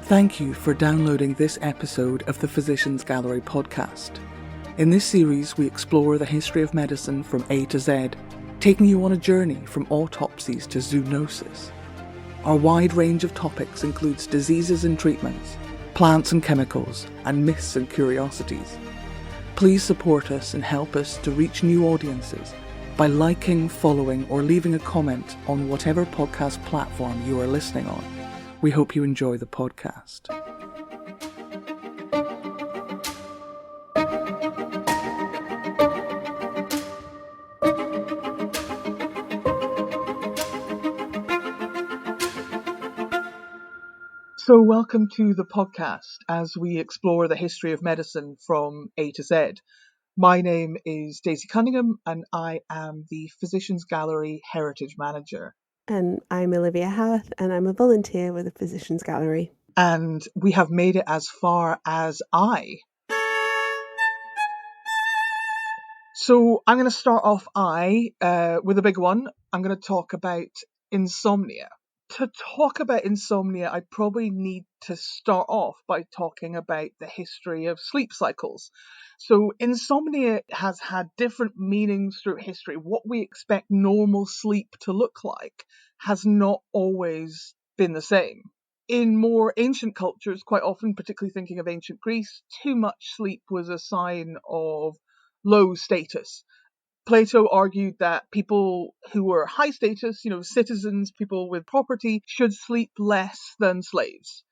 Thank you for downloading this episode of the Physicians Gallery podcast. In this series, we explore the history of medicine from A to Z, taking you on a journey from autopsies to zoonosis. Our wide range of topics includes diseases and treatments, plants and chemicals, and myths and curiosities. Please support us and help us to reach new audiences by liking, following, or leaving a comment on whatever podcast platform you are listening on. We hope you enjoy the podcast. So welcome to the podcast as we explore the history of medicine from A to Z. My name is Daisy Cunynghame and I am the Physicians Gallery Heritage Manager. And I'm Olivia Howarth and I'm a volunteer with the Physicians Gallery. And we have made it as far as I. So I'm going to start off with a big one. I'm going to talk about insomnia. To talk about insomnia, I probably need to start off by talking about the history of sleep cycles. So insomnia has had different meanings through history. What we expect normal sleep to look like has not always been the same. In more ancient cultures, quite often, particularly thinking of ancient Greece, too much sleep was a sign of low status. Plato argued that people who were high status, citizens, people with property, should sleep less than slaves.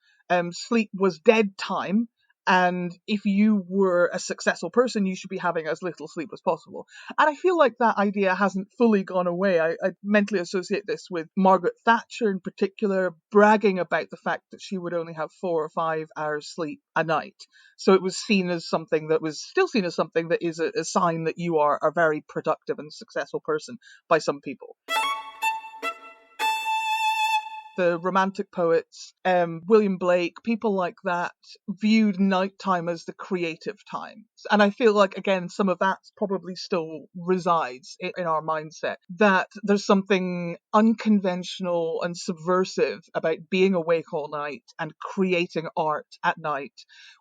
Sleep was dead time, and if you were a successful person, you should be having as little sleep as possible. And I feel like that idea hasn't fully gone away. I mentally associate this with Margaret Thatcher in particular, bragging about the fact that she would only have 4 or 5 hours sleep a night. So it was seen as something that was still seen as something that is a sign that you are a very productive and successful person by some people. The Romantic poets, William Blake, people like that, viewed nighttime as the creative time. And I feel like, again, some of that probably still resides in our mindset, that there's something unconventional and subversive about being awake all night and creating art at night,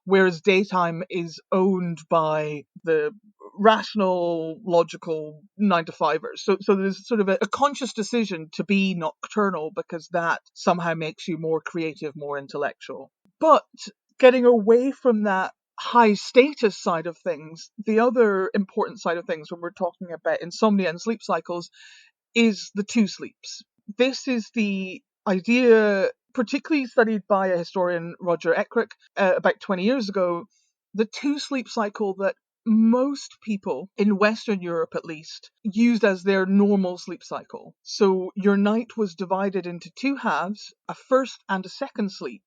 whereas daytime is owned by the rational, logical 9-to-5ers. So there's sort of a conscious decision to be nocturnal because that somehow makes you more creative, more intellectual. But getting away from that high status side of things, the other important side of things when we're talking about insomnia and sleep cycles is the two sleeps. This is the idea particularly studied by a historian, Roger Eckrich, about 20 years ago, the two sleep cycle that most people, in Western Europe at least, used as their normal sleep cycle. So your night was divided into 2 halves, a first and a second sleep,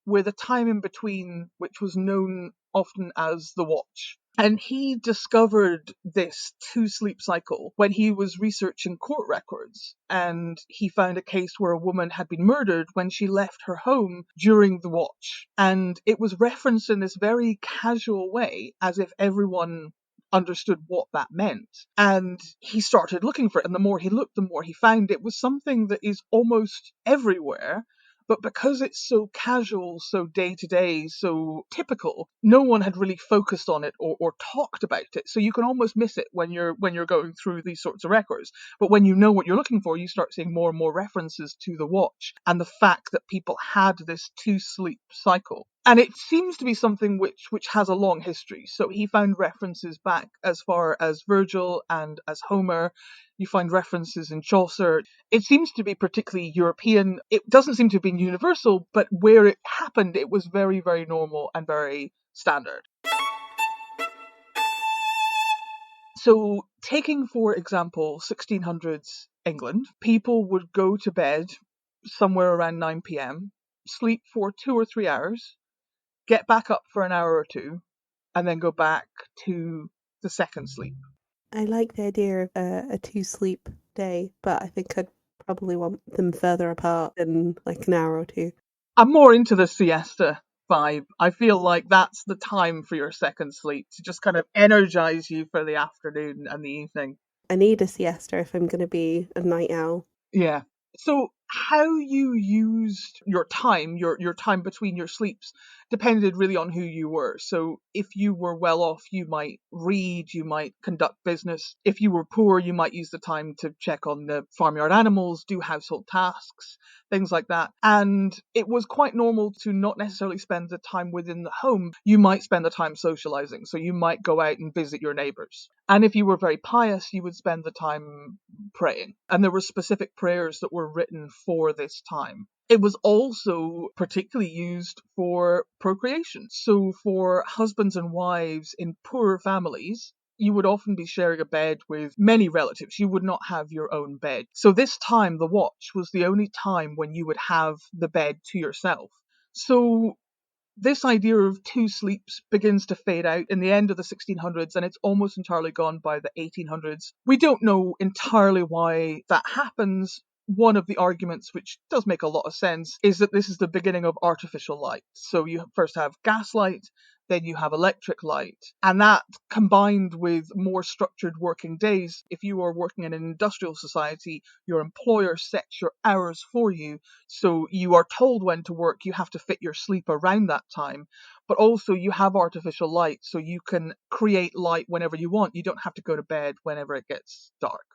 with a time in between which was known often as the watch. And he discovered this 2 sleep cycle when he was researching court records, and he found a case where a woman had been murdered when she left her home during the watch. And it was referenced in this very casual way, as if everyone understood what that meant. And he started looking for it, and the more he looked, the more he found it was something that is almost everywhere. But because it's so casual, so day-to-day, so typical, no one had really focused on it or talked about it. So you can almost miss it when you're going through these sorts of records. But when you know what you're looking for, you start seeing more and more references to the watch and the fact that people had this 2-sleep cycle. And it seems to be something which has a long history. So he found references back as far as Virgil and as Homer. You find references in Chaucer. It seems to be particularly European. It doesn't seem to have been universal, but where it happened, it was very, very normal and very standard. So taking, for example, 1600s England, people would go to bed somewhere around 9 p.m., sleep for 2 or 3 hours, get back up for an hour or 2, and then go back to the second sleep. I like the idea of a 2-sleep day, but I think I'd probably want them further apart than like an hour or 2. I'm more into the siesta vibe. I feel like that's the time for your second sleep, to just kind of energize you for the afternoon and the evening. I need a siesta if I'm going to be a night owl. Yeah. So how you used your time, your time between your sleeps, depended really on who you were. So if you were well off, you might read, you might conduct business. If you were poor, you might use the time to check on the farmyard animals, do household tasks, things like that. And it was quite normal to not necessarily spend the time within the home. You might spend the time socializing. So you might go out and visit your neighbors. And if you were very pious, you would spend the time praying. And there were specific prayers that were written for this time. It was also particularly used for procreation. So for husbands and wives in poorer families, you would often be sharing a bed with many relatives. You would not have your own bed. So this time, the watch was the only time when you would have the bed to yourself. So this idea of two sleeps begins to fade out in the end of the 1600s, and it's almost entirely gone by the 1800s. We don't know entirely why that happens. One of the arguments, which does make a lot of sense, is that this is the beginning of artificial light. So you first have gaslight, then you have electric light. And that, combined with more structured working days, if you are working in an industrial society, your employer sets your hours for you. So you are told when to work, you have to fit your sleep around that time. But also you have artificial light, so you can create light whenever you want. You don't have to go to bed whenever it gets dark.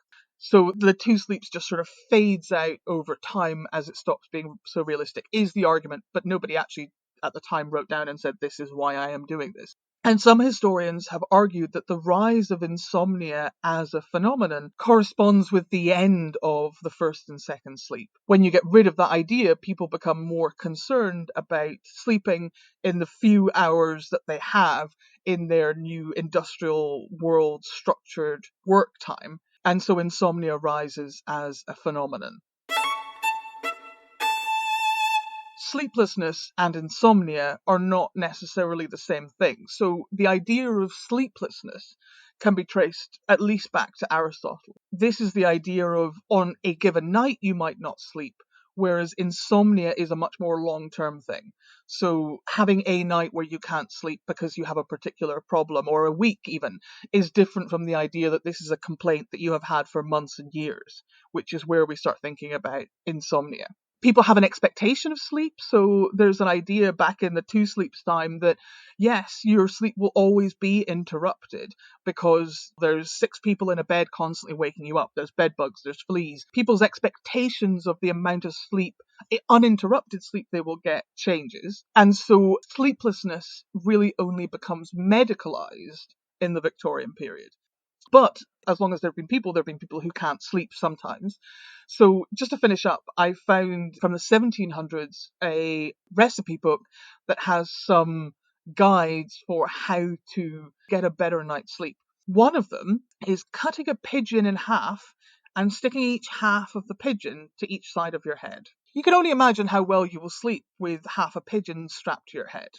So the two sleeps just sort of fades out over time as it stops being so realistic, is the argument, but nobody actually at the time wrote down and said, this is why I am doing this. And some historians have argued that the rise of insomnia as a phenomenon corresponds with the end of the first and second sleep. When you get rid of that idea, people become more concerned about sleeping in the few hours that they have in their new industrial world structured work time. And so insomnia rises as a phenomenon. Sleeplessness and insomnia are not necessarily the same thing. So the idea of sleeplessness can be traced at least back to Aristotle. This is the idea of on a given night you might not sleep, whereas insomnia is a much more long-term thing. So having a night where you can't sleep because you have a particular problem, or a week even, is different from the idea that this is a complaint that you have had for months and years, which is where we start thinking about insomnia. People have an expectation of sleep, so there's an idea back in the two sleeps time that yes, your sleep will always be interrupted because there's 6 people in a bed constantly waking you up. There's bed bugs, there's fleas. People's expectations of the amount of sleep, uninterrupted sleep they will get, changes. And so sleeplessness really only becomes medicalized in the Victorian period. But as long as there have been people who can't sleep sometimes. So just to finish up, I found from the 1700s a recipe book that has some guides for how to get a better night's sleep. One of them is cutting a pigeon in half and sticking each half of the pigeon to each side of your head. You can only imagine how well you will sleep with half a pigeon strapped to your head.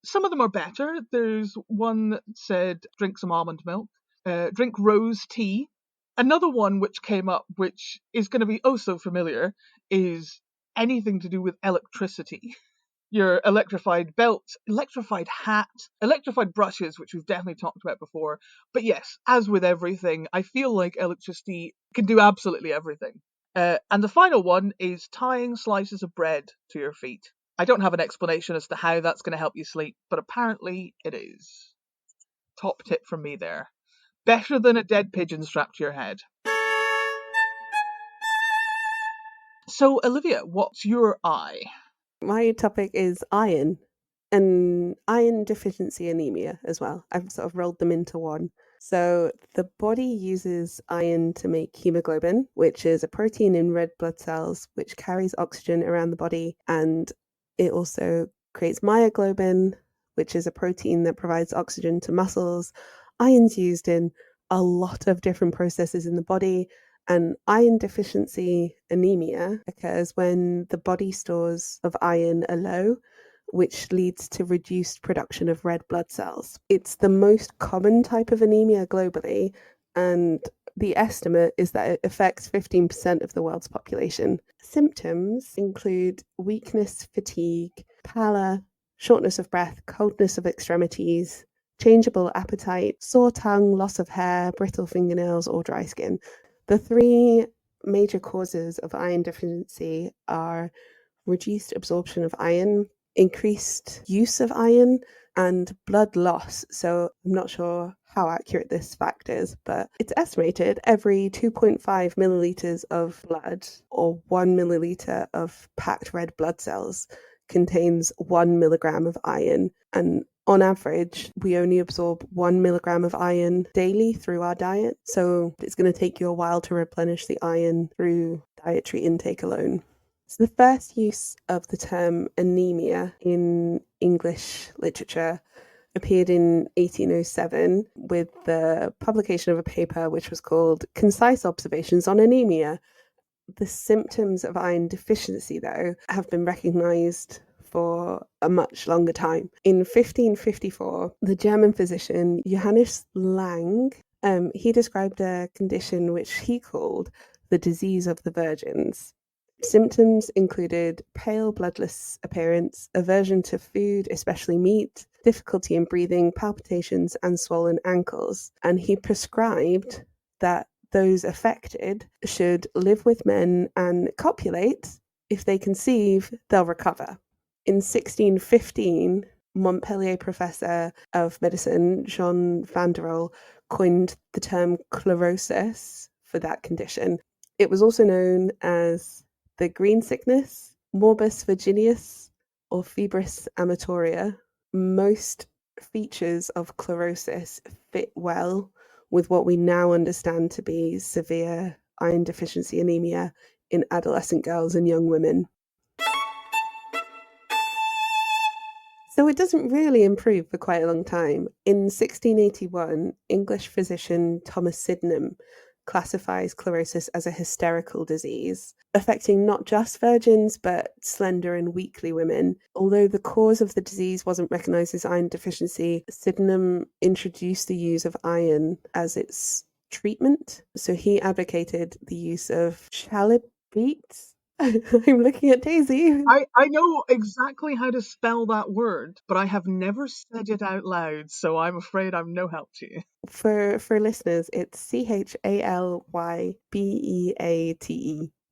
Some of them are better. There's one that said drink some almond milk. Drink rose tea. Another one which came up, which is going to be oh so familiar, is anything to do with electricity. Your electrified belt, electrified hat, electrified brushes, which we've definitely talked about before. But yes, as with everything, I feel like electricity can do absolutely everything. And the final one is tying slices of bread to your feet. I don't have an explanation as to how that's going to help you sleep, but apparently it is. Top tip from me there. Better than a dead pigeon strapped to your head. So, Olivia, what's your eye? My topic is iron and iron deficiency anemia as well. I've sort of rolled them into one. So the body uses iron to make hemoglobin, which is a protein in red blood cells which carries oxygen around the body, and it also creates myoglobin, which is a protein that provides oxygen to muscles. Iron's used in a lot of different processes in the body, and iron deficiency anemia occurs when the body stores of iron are low, which leads to reduced production of red blood cells. It's the most common type of anemia globally, and the estimate is that it affects 15% of the world's population. Symptoms include weakness, fatigue, pallor, shortness of breath, coldness of extremities, changeable appetite, sore tongue, loss of hair, brittle fingernails, or dry skin. The 3 major causes of iron deficiency are reduced absorption of iron, increased use of iron, and blood loss. So I'm not sure how accurate this fact is, but it's estimated every 2.5 milliliters of blood or 1 milliliter of packed red blood cells contains 1 milligram of iron. And on average, we only absorb 1 milligram of iron daily through our diet. So it's going to take you a while to replenish the iron through dietary intake alone. So the first use of the term anemia in English literature appeared in 1807 with the publication of a paper which was called Concise Observations on Anemia. The symptoms of iron deficiency, though, have been recognised for a much longer time. In 1554, the German physician Johannes Lang, he described a condition which he called the disease of the virgins. Symptoms included pale, bloodless appearance, aversion to food, especially meat, difficulty in breathing, palpitations, and swollen ankles. And he prescribed that those affected should live with men and copulate. If they conceive, they'll recover. In 1615, Montpellier professor of medicine Jean Vanderol coined the term chlorosis for that condition. It was also known as the green sickness, morbus virginius, or febris amatoria. Most features of chlorosis fit well with what we now understand to be severe iron deficiency anemia in adolescent girls and young women. So it doesn't really improve for quite a long time. In 1681, English physician Thomas Sydenham classifies chlorosis as a hysterical disease, affecting not just virgins, but slender and weakly women. Although the cause of the disease wasn't recognised as iron deficiency, Sydenham introduced the use of iron as its treatment. So he advocated the use of chalybeate. I'm looking at Daisy. I know exactly how to spell that word, but I have never said it out loud, so I'm afraid I'm no help to you. For listeners, it's Chalybbeate.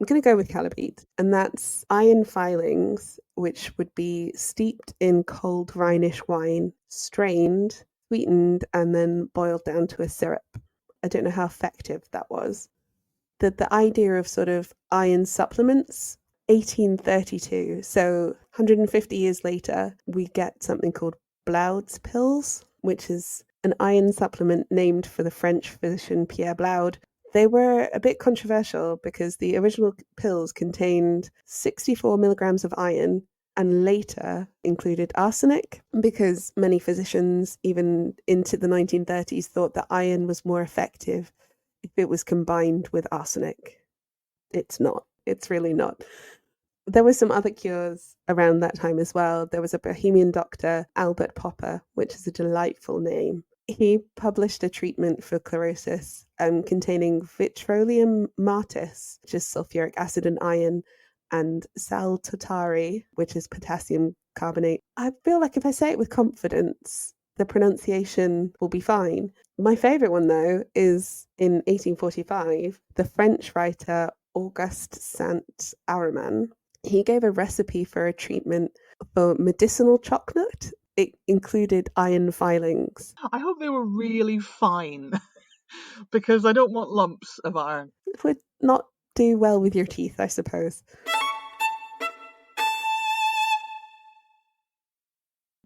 I'm going to go with chalybeate, and that's iron filings, which would be steeped in cold Rhenish wine, strained, sweetened, and then boiled down to a syrup. I don't know how effective that was. The idea of sort of iron supplements, 1832. So 150 years later, we get something called Blaud's pills, which is an iron supplement named for the French physician Pierre Blaud. They were a bit controversial because the original pills contained 64 milligrams of iron and later included arsenic, because many physicians, even into the 1930s, thought that iron was more effective if it was combined with arsenic. It's not. It's really not. There were some other cures around that time as well. There was a Bohemian doctor, Albert Popper, which is a delightful name. He published a treatment for chlorosis containing vitrolium martis, which is sulfuric acid and iron, and saltotari, which is potassium carbonate. I feel like if I say it with confidence, the pronunciation will be fine. My favourite one, though, is in 1845, the French writer Auguste Saint-Araman. He gave a recipe for a treatment for medicinal chocolate. It included iron filings. I hope they were really fine, because I don't want lumps of iron. It would not do well with your teeth, I suppose.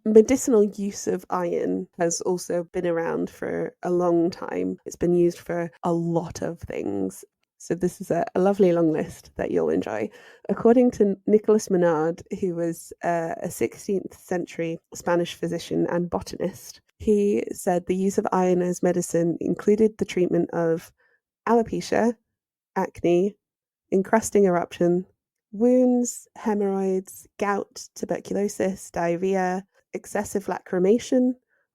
Medicinal use of iron has also been around for a long time. It's been used for a lot of things. So this is a lovely long list that you'll enjoy. According to Nicolas Menard, who was a 16th century Spanish physician and botanist, he said the use of iron as medicine included the treatment of alopecia, acne, encrusting eruption, wounds, hemorrhoids, gout, tuberculosis, diarrhea, excessive lacrimation,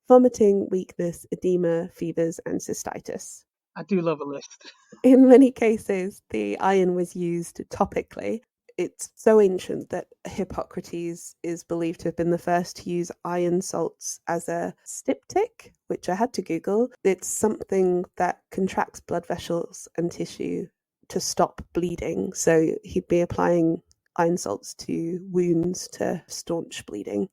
vomiting, weakness, edema, fevers, and cystitis. I do love a list. In many cases, the iron was used topically. It's so ancient that Hippocrates is believed to have been the first to use iron salts as a styptic, which I had to Google. It's something that contracts blood vessels and tissue to stop bleeding. So he'd be applying iron salts to wounds to staunch bleeding.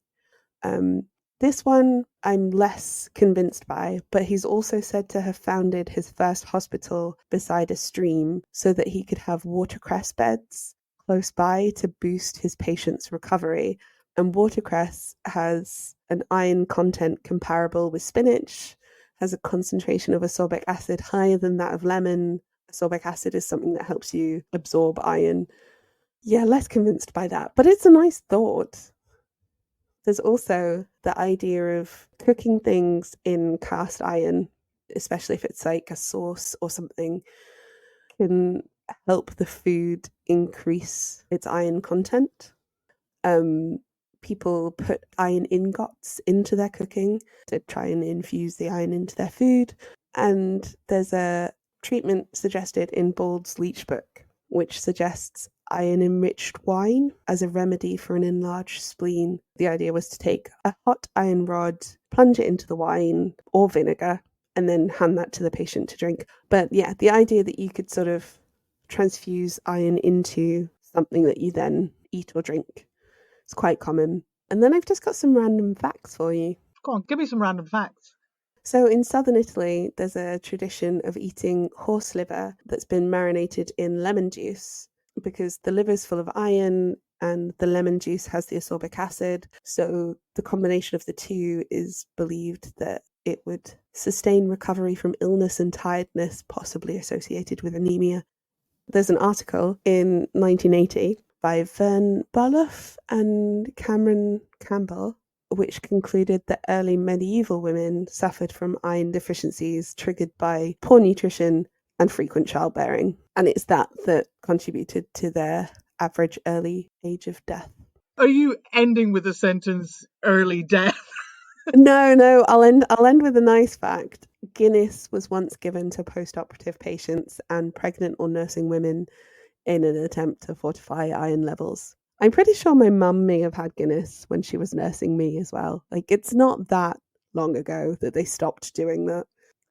This one I'm less convinced by, but he's also said to have founded his first hospital beside a stream so that he could have watercress beds close by to boost his patients' recovery. And watercress has an iron content comparable with spinach, has a concentration of ascorbic acid higher than that of lemon. Ascorbic acid is something that helps you absorb iron. Yeah, less convinced by that, but it's a nice thought. There's also the idea of cooking things in cast iron, especially if it's like a sauce or something, can help the food increase its iron content. People put iron ingots into their cooking to try and infuse the iron into their food. And there's a treatment suggested in Bald's Leech Book, which suggests iron-enriched wine as a remedy for an enlarged spleen. The idea was to take a hot iron rod, plunge it into the wine or vinegar, and then hand that to the patient to drink. But yeah, the idea that you could sort of transfuse iron into something that you then eat or drink is quite common. And then I've just got some random facts for you. Go on, give me some random facts. So in southern Italy, there's a tradition of eating horse liver that's been marinated in lemon juice because the liver's full of iron and the lemon juice has the ascorbic acid. So the combination of the two is believed that it would sustain recovery from illness and tiredness, possibly associated with anemia. There's an article in 1980 by Vern Barloff and Cameron Campbell, which concluded that early medieval women suffered from iron deficiencies triggered by poor nutrition and frequent childbearing. And it's that contributed to their average early age of death. Are you ending with the sentence early death? No, I'll end with a nice fact. Guinness was once given to post-operative patients and pregnant or nursing women in an attempt to fortify iron levels. I'm pretty sure my mum may have had Guinness when she was nursing me as well. Like, it's not that long ago that they stopped doing that.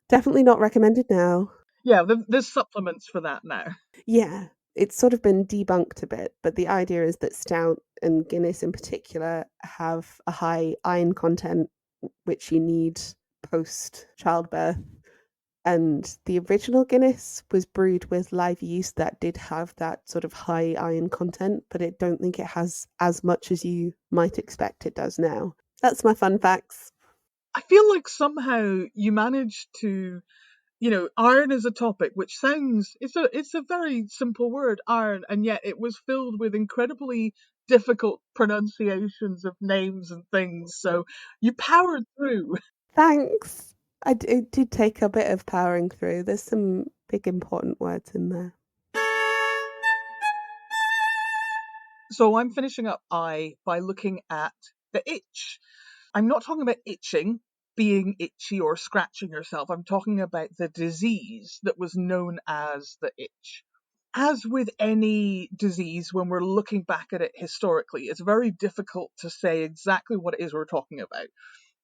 Definitely not recommended now. Yeah, there's supplements for that now. Yeah, it's sort of been debunked a bit, but the idea is that stout and Guinness in particular have a high iron content, which you need post childbirth. And the original Guinness was brewed with live yeast that did have that sort of high iron content, but I don't think it has as much as you might expect it does now. That's my fun facts. I feel like somehow you managed to, iron is a topic which sounds, it's a very simple word, iron, and yet it was filled with incredibly difficult pronunciations of names and things, so you powered through. Thanks. It did take a bit of powering through. There's some big important words in there. So I'm finishing up by looking at the itch. I'm not talking about itching, being itchy or scratching yourself. I'm talking about the disease that was known as the itch. As with any disease, when we're looking back at it historically, it's very difficult to say exactly what it is we're talking about.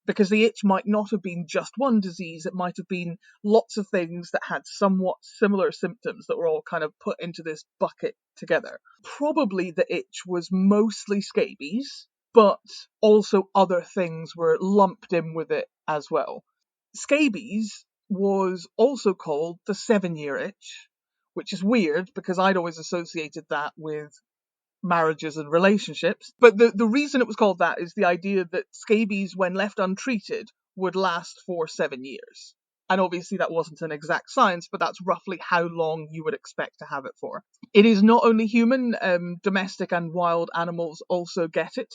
Because the itch might not have been just one disease, it might have been lots of things that had somewhat similar symptoms that were all kind of put into this bucket together. Probably the itch was mostly scabies, but also other things were lumped in with it as well. Scabies was also called the 7-year itch, which is weird because I'd always associated that with marriages and relationships. But the reason it was called that is the idea that scabies, when left untreated, would last for 7 years. And obviously that wasn't an exact science, but that's roughly how long you would expect to have it for. It is not only human, domestic and wild animals also get it.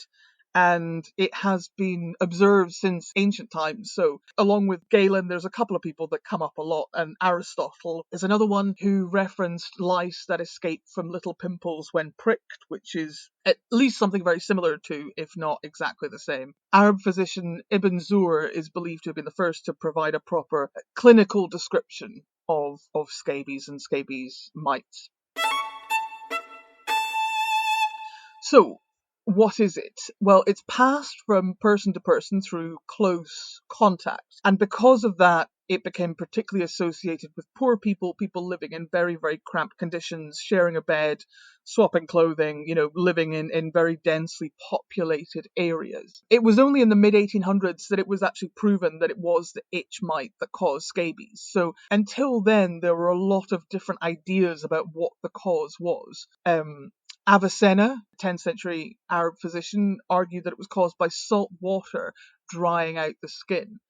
And it has been observed since ancient times. So along with Galen, there's a couple of people that come up a lot, and Aristotle is another one who referenced lice that escape from little pimples when pricked, which is at least something very similar to, if not exactly the same. Arab physician Ibn Zur is believed to have been the first to provide a proper clinical description of scabies and scabies mites. So, what is it? Well, it's passed from person to person through close contact. And because of that, it became particularly associated with poor people, people living in very, very cramped conditions, sharing a bed, swapping clothing, living in very densely populated areas. It was only in the mid-1800s that it was actually proven that it was the itch mite that caused scabies. So until then, there were a lot of different ideas about what the cause was. Avicenna, 10th century Arab physician, argued that it was caused by salt water drying out the skin.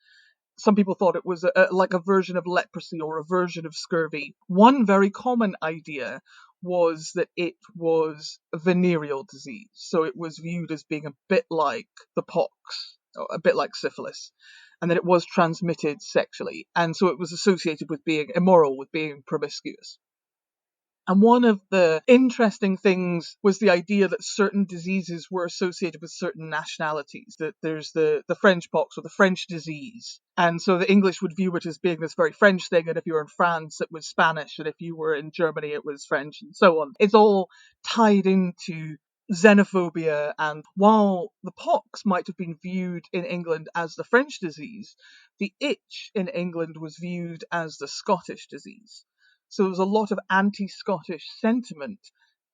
Some people thought it was like a version of leprosy or a version of scurvy. One very common idea was that it was a venereal disease. So it was viewed as being a bit like the pox, or a bit like syphilis, and that it was transmitted sexually. And so it was associated with being immoral, with being promiscuous. And one of the interesting things was the idea that certain diseases were associated with certain nationalities, that there's the French pox or the French disease. And so the English would view it as being this very French thing, and if you were in France, it was Spanish, and if you were in Germany, it was French, and so on. It's all tied into xenophobia, and while the pox might have been viewed in England as the French disease, the itch in England was viewed as the Scottish disease. So there was a lot of anti-Scottish sentiment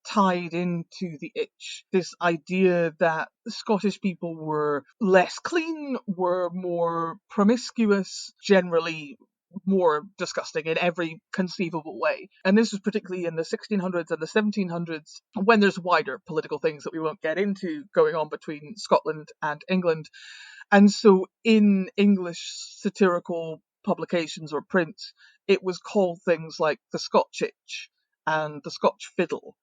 tied into the itch. This idea that Scottish people were less clean, were more promiscuous, generally more disgusting in every conceivable way. And this was particularly in the 1600s and the 1700s, when there's wider political things that we won't get into going on between Scotland and England. And so in English satirical publications or print, it was called things like the Scotch itch and the Scotch fiddle.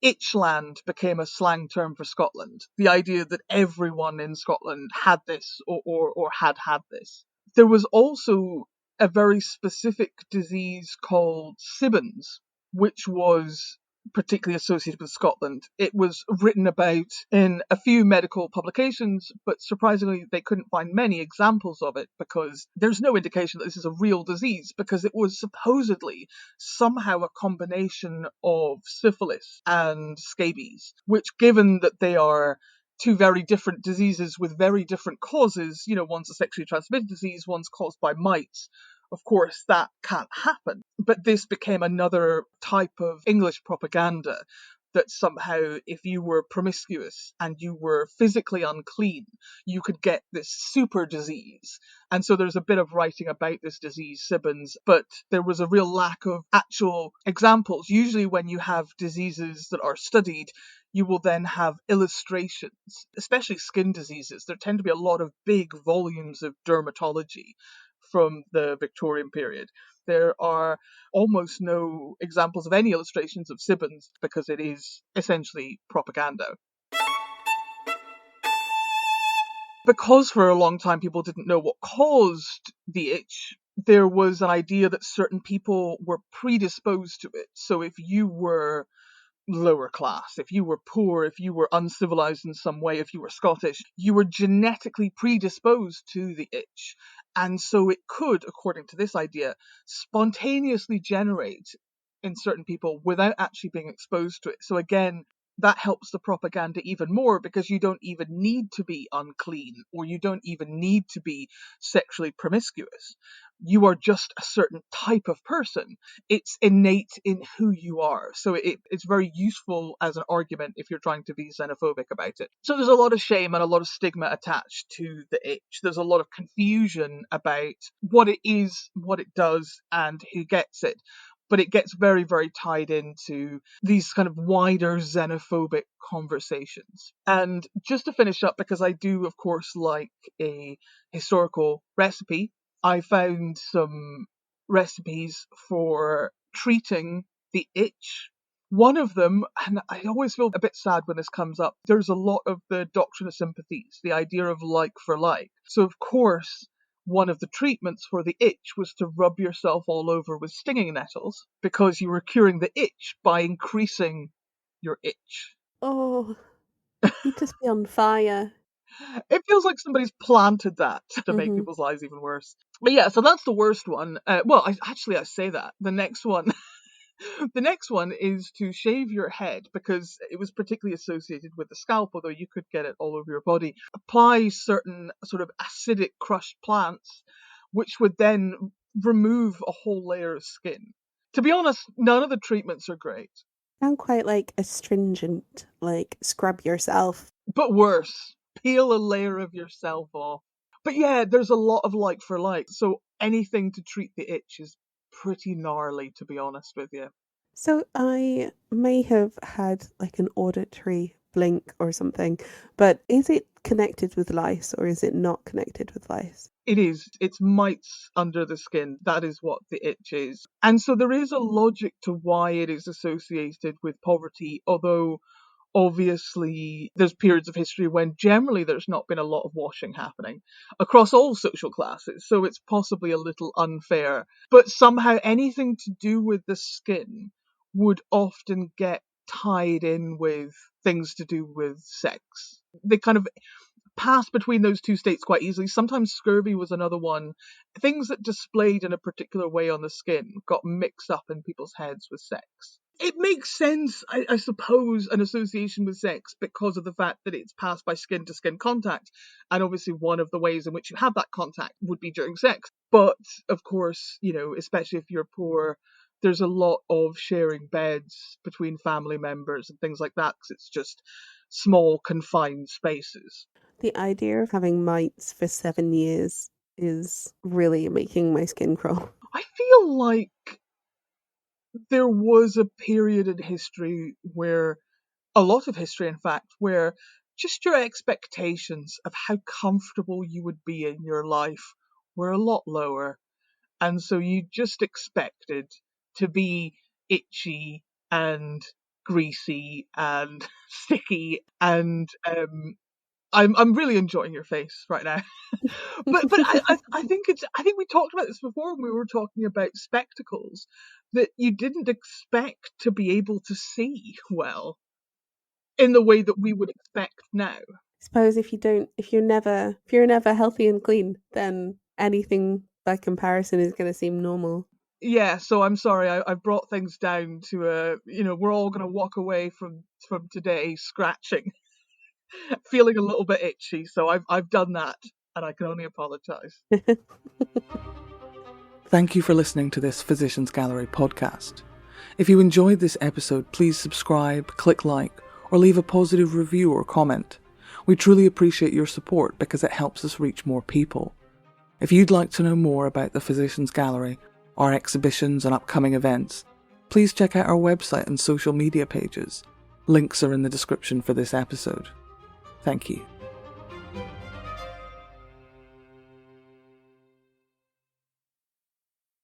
Itchland became a slang term for Scotland. The idea that everyone in Scotland had this or had this. There was also a very specific disease called Sibbons, which was particularly associated with Scotland. It was written about in a few medical publications, but surprisingly they couldn't find many examples of it because there's no indication that this is a real disease, because it was supposedly somehow a combination of syphilis and scabies, which, given that they are two very different diseases with very different causes, one's a sexually transmitted disease, one's caused by mites, of course, that can't happen. But this became another type of English propaganda that somehow if you were promiscuous and you were physically unclean, you could get this super disease. And so there's a bit of writing about this disease, Sibbons, but there was a real lack of actual examples. Usually when you have diseases that are studied, you will then have illustrations, especially skin diseases. There tend to be a lot of big volumes of dermatology from the Victorian period. There are almost no examples of any illustrations of Sibbons because it is essentially propaganda. Because for a long time people didn't know what caused the itch, there was an idea that certain people were predisposed to it. So if you were lower class, if you were poor, if you were uncivilized in some way, if you were Scottish, you were genetically predisposed to the itch. And so it could, according to this idea, spontaneously generate in certain people without actually being exposed to it. So again, that helps the propaganda even more because you don't even need to be unclean or you don't even need to be sexually promiscuous. You are just a certain type of person. It's innate in who you are. So it's very useful as an argument if you're trying to be xenophobic about it. So there's a lot of shame and a lot of stigma attached to the itch. There's a lot of confusion about what it is, what it does, and who gets it. But it gets very, very tied into these kind of wider xenophobic conversations. And just to finish up, because I do, of course, like a historical recipe, I found some recipes for treating the itch. One of them, and I always feel a bit sad when this comes up, there's a lot of the doctrine of sympathies, the idea of like for like. So, of course, one of the treatments for the itch was to rub yourself all over with stinging nettles because you were curing the itch by increasing your itch. Oh, you'd just be on fire. It feels like somebody's planted that to make Mm-hmm. people's lives even worse. But yeah, so that's the worst one. I say that. The next one the next one is to shave your head because it was particularly associated with the scalp, although you could get it all over your body. Apply certain sort of acidic crushed plants, which would then remove a whole layer of skin. To be honest, none of the treatments are great. Sound quite like astringent, like scrub yourself. But worse, peel a layer of yourself off. But yeah, there's a lot of like for like, so anything to treat the itch is pretty gnarly, to be honest with you. So I may have had like an auditory blink or something, but is it connected with lice or is it not connected with lice? It is. It's mites under the skin. That is what the itch is. And so there is a logic to why it is associated with poverty, although obviously there's periods of history when generally there's not been a lot of washing happening across all social classes, so it's possibly a little unfair. But somehow anything to do with the skin would often get tied in with things to do with sex. They kind of pass between those two states quite easily. Sometimes scurvy was another one. Things that displayed in a particular way on the skin got mixed up in people's heads with sex. It makes sense, I suppose, an association with sex because of the fact that it's passed by skin to skin contact. And obviously one of the ways in which you have that contact would be during sex. But of course, especially if you're poor, there's a lot of sharing beds between family members and things like that because it's just small confined spaces. The idea of having mites for 7 years is really making my skin crawl. I feel like there was a period in history where, a lot of history in fact, where just your expectations of how comfortable you would be in your life were a lot lower. And so you just expected to be itchy and greasy and sticky and I'm really enjoying your face right now. but I think we talked about this before when we were talking about spectacles, that you didn't expect to be able to see well in the way that we would expect now. I suppose if you're never healthy and clean, then anything by comparison is going to seem normal. Yeah, so I'm sorry, I brought things down to we're all going to walk away from today scratching, feeling a little bit itchy. So I've done that, and I can only apologise. Thank you for listening to this Physicians Gallery podcast. If you enjoyed this episode, please subscribe, click like, or leave a positive review or comment. We truly appreciate your support because it helps us reach more people. If you'd like to know more about the Physicians Gallery, our exhibitions and upcoming events, please check out our website and social media pages. Links are in the description for this episode. Thank you.